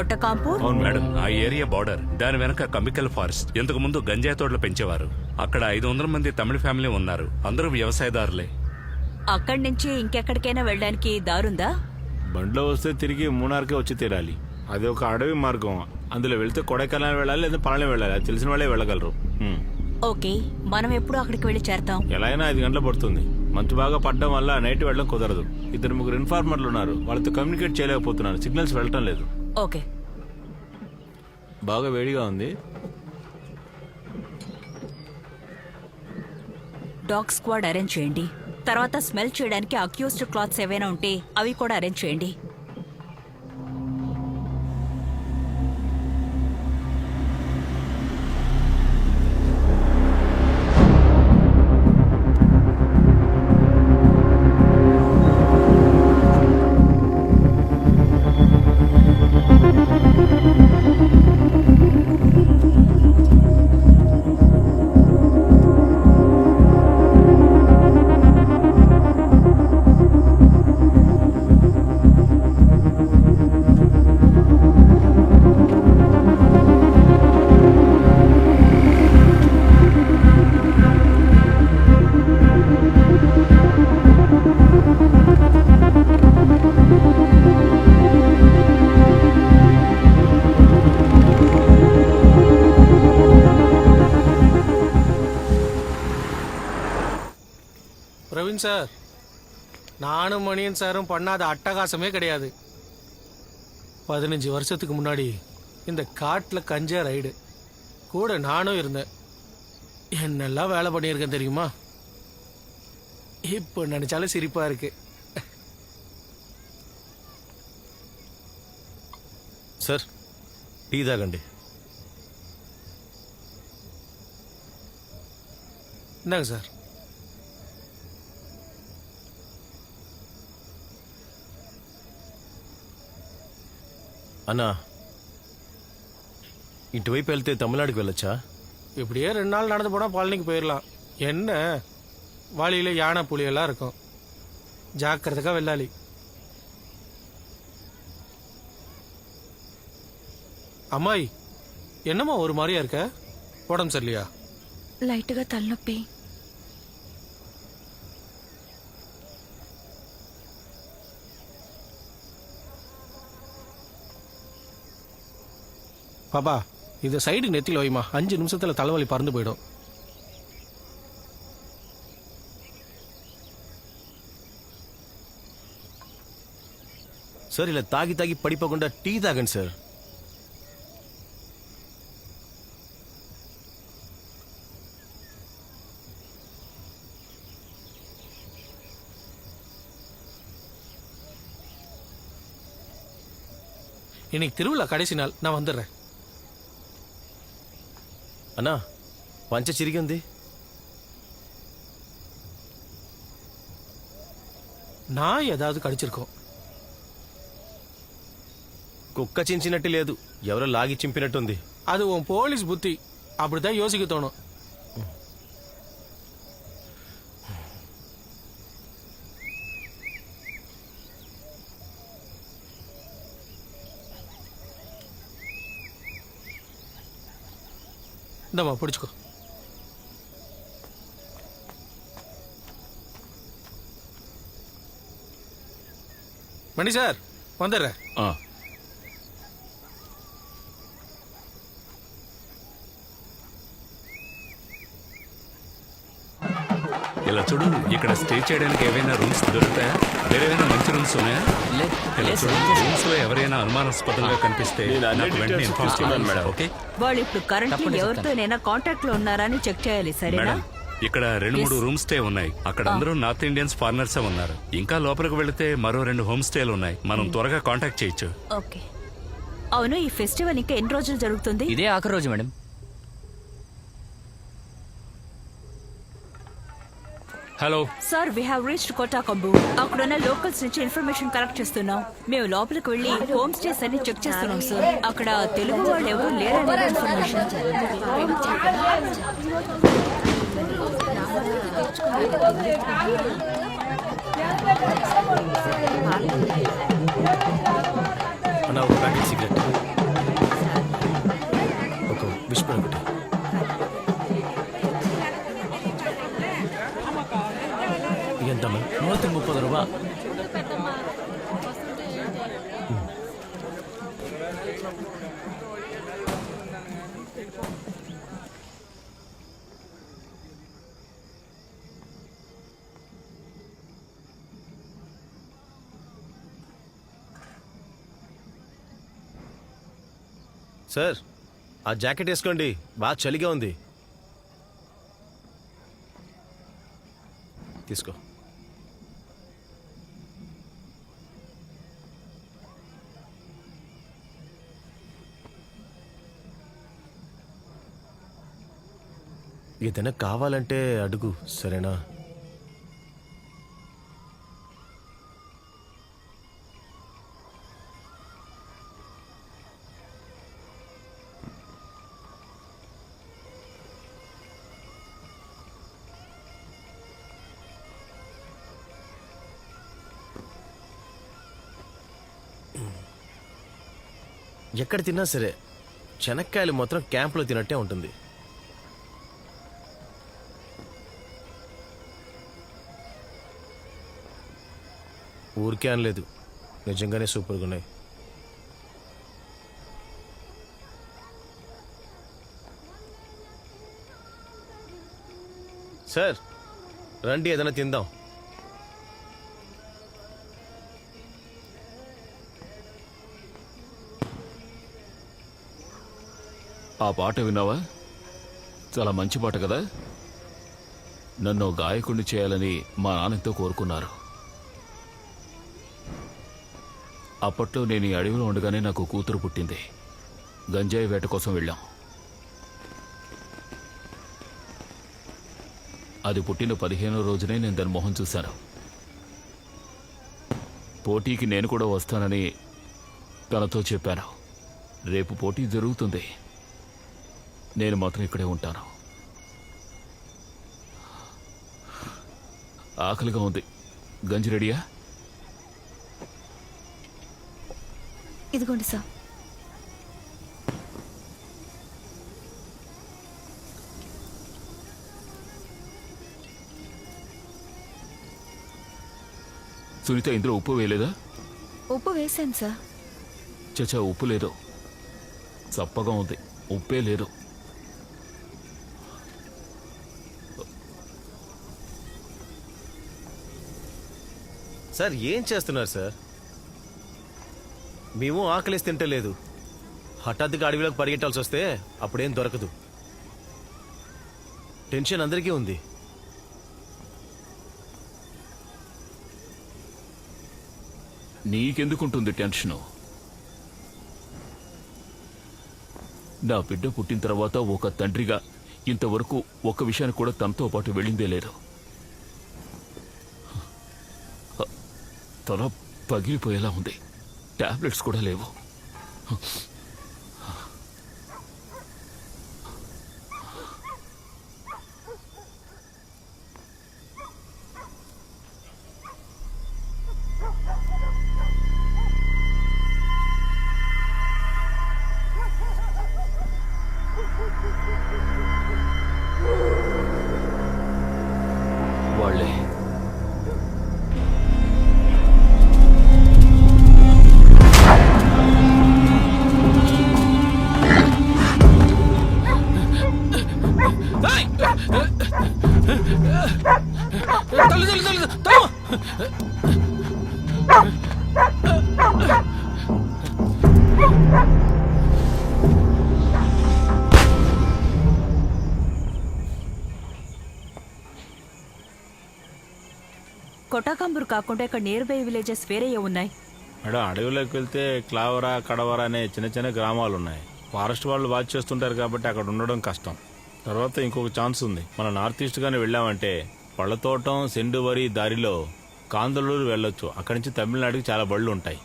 కొట్టకాంపూర్ అవును మేడం, ఆ area border. దాని వెనక కమికల్ ఫారెస్ట్. ఇంతకు ముందు గంజాయి తోటలు పెంచేవారు. అక్కడ 500 మంది తమిళ ఫ్యామిలీ ఉన్నారు. అందరూ వ్యవసాయదారులే. అక్కడి నుంచి ఇంకెక్కడికైనా వెళ్ళడానికి దారుందా? బండ్లో వస్తే తిరిగి మూనార్కే వచ్చి తీరాలి. అది ఒక అడవి మార్గం. అందులో వెళ్తే కొడైకెనాల్ వెళ్ళాలి, లేదా పళని వెళ్ళాలి. అది తెలిసిన వాళ్ళే వెళ్ళగలరు. ఓకే, మనం ఎప్పుడు అక్కడికి వెళ్ళి చేరతాం? ఎలా అయినా 5 గంటలు పడుతుంది. మంచు బాగా పడ్డం వల్ల నైట్ వెళ్ళడం కుదరదు. 2-3 ఇన్ఫార్మర్లు ఉన్నారు, వాళ్ళతో కమ్యూనికేట్ చేయలేకపోతున్నాను. సిగ్నల్స్ వెళ్ళటం లేదు. ఓకే. బాగా వేడిగా ఉంది. డాగ్ స్క్వాడ్ అరేంజ్ చేయండి. తర్వాత స్మెల్ చేయడానికి అక్యూస్డ్ క్లాత్స్ ఏవైనా ఉంటే అవి కూడా అరేంజ్ చేయండి. பிரவீன் சார், நானும் மணியன் சாரும் பண்ணாத அட்டகாசமே கிடையாது. 15 வருஷத்துக்கு முன்னாடி இந்த காட்டில் கஞ்சா ரைடு கூட நானும் இருந்தேன். என்னெல்லாம் வேலை பண்ணியிருக்கேன் தெரியுமா? இப்போ நினைச்சாலும் சிரிப்பா இருக்கு. సార్, టీ తాగండి. இந்தாங்க சார். అన్నా, ఇటువైపు వెళ్తే తమిళనాడుకి వెళ్ళొచ్చా? இப்படியே 2 நாள் நடந்து போனால் பழனிக்கு போயிடலாம். என்ன வழியில் யானை புலியெல்லாம் இருக்கும். ஜாக்கிரதைக்கா வெள்ளாளி. அம்மாய், என்னம்மா ஒரு மாதிரியா இருக்க? உடம்பு சரியில்லையா? లైట్గా తలనొప్పి. பாப்பா, இதை சைடு நெத்தியில் வைமா. 5 நிமிஷத்தில் தலைவலி பறந்து போயிடும். సార్, ఇలా తాగి తాగి పడిపోకుండా టీ తాగండి సార్. இன்னைக்கு திருவிழா கடைசி நாள், நான் வந்துடுறேன். అన్నా, పంచ చిరిగింది. நான் ஏதாவது கடிச்சிருக்கோம். కుక్క చించినట్టు లేదు, ఎవరో లాగి చింపినట్టుంది. அது உன் போலீஸ் புத்தி. அப்படிதான் யோசிக்க தோணும். இந்தம்மா பிடிச்சிக்கோ. மணி சார், வந்துடுறேன். ఇలా చూడు, ఇక్కడ స్టే చేయడానికి ఏవైనా రూమ్స్ దొరుకుతాయా? వేరేమైనా మంచి రూమ్స్ ఉన్నాయా? ఇలా చూడు, రూమ్స్ లో ఎవరైనా అనుమానాస్పదంగా కనిపిస్తే నాకు వెంటనే ఇన్ఫార్మ్ చేయండి మేడం. ఓకే? వాళ్ళు ఇప్పుడు కరెంట్లీ ఎవరితోనైనా కాంటాక్ట్ లో ఉన్నారా అని చెక్ చేయాలి. సరేనా? మేడం, ఇక్కడ 2-3 రూమ్ స్టే ఉన్నాయి. అక్కడ అందరూ నార్త్ ఇండియన్స్ ఫారినర్సే ఉన్నారు. ఇంకా లోపలికి వెళితే మరో 2 హోమ్ స్టేలు ఉన్నాయి. మనం త్వరగా కాంటాక్ట్ చేయొచ్చు. ఓకే. అవును, ఈ ఫెస్టివల్ ఇంకా ఎన్ని రోజులు జరుగుతుంది? ఇదే ఆఖరి రోజు madam. Hello sir, we have reached Kotakambu. అక్కడున్న లోకల్స్ నుంచి ఇన్ఫర్మేషన్ కలెక్ట్ చేస్తున్నాం. మేము లోపలికి వెళ్లి హోమ్ స్టేస్ అన్ని చెక్ చేస్తున్నాం సార్. అక్కడ తెలుగు వాళ్ళు ఎవరు లేరనే ఇన్ఫర్మేషన్. అన్న, ఒక ప్యాకెట్ సిగరెట్. సార్ ఆ జాకెట్ వేసుకోండి, బాగా చలిగా ఉంది. తీసుకో. ఏదైనా కావాలంటే అడుగు, సరేనా? ఎక్కడ తిన్నా సరే శనక్కాయలు మాత్రం క్యాంప్లో తినట్టే ఉంటుంది. ఊరికే అనలేదు, నిజంగానే సూపర్గా ఉన్నాయి. సార్ రండి, ఏదైనా తిందాం. ఆ పాట విన్నావా? చాలా మంచి పాట కదా. నన్ను గాయకుడిని చేయాలని మా నాన్నతో కోరుకున్నారు. అప్పట్లో నేను ఈ అడవిలో ఉండగానే నాకు కూతురు పుట్టింది. గంజాయి వేట కోసం వెళ్ళాం. అది పుట్టిన 15వ రోజునే నేను దాని మొహం చూశాను. పోటీకి నేను కూడా వస్తానని తనతో చెప్పాను. రేపు పోటీ జరుగుతుంది, నేను మాత్రం ఇక్కడే ఉంటాను. ఆకలిగా ఉంది. గంజి రెడీయా? ఇదిగోండి సార్. సునీత, ఇందులో ఉప్పు వేయలేదా? ఉప్పు వేశాను సార్. చచ్చా, ఉప్పు లేదు. చప్పగా ఉంది, ఉప్పే లేదు. సార్ ఏం చేస్తున్నారు సార్? మేము ఆకలిసి తింటలేదు. హఠాత్తుగా అడవిలోకి పరిగెట్టాల్సి వస్తే అప్పుడేం దొరకదు. టెన్షన్ అందరికీ ఉంది. నీకెందుకుంటుంది టెన్షను? నా బిడ్డ పుట్టిన తర్వాత ఒక తండ్రిగా ఇంతవరకు ఒక్క విషయాన్ని కూడా తనతో పాటు వెళ్ళిందే లేదు. తల పగిలిపోయేలా ఉంది. టాబ్లెట్స్ కూడా లేవు. వాళ్ళే కొటాకంబూర్ కాకుండా ఇక్కడ నియర్ బై విలేజెస్ వేరే ఉన్నాయి. మేడం, అడవిలోకి వెళ్తే క్లావరా, కడవరా అనే చిన్న చిన్న గ్రామాలు ఉన్నాయి. ఫారెస్ట్ వాళ్ళు వాచ్ చేస్తుంటారు కాబట్టి అక్కడ ఉండడం కష్టం. తర్వాత ఇంకొక ఛాన్స్ ఉంది. మన నార్త్ ఈస్ట్ గానే వెళ్ళామంటే పళ్ళతోటం, సెండు వరి దారిలో కాందలూరు వెళ్ళొచ్చు. అక్కడి నుంచి తమిళనాడుకి చాలా బళ్ళు ఉంటాయి.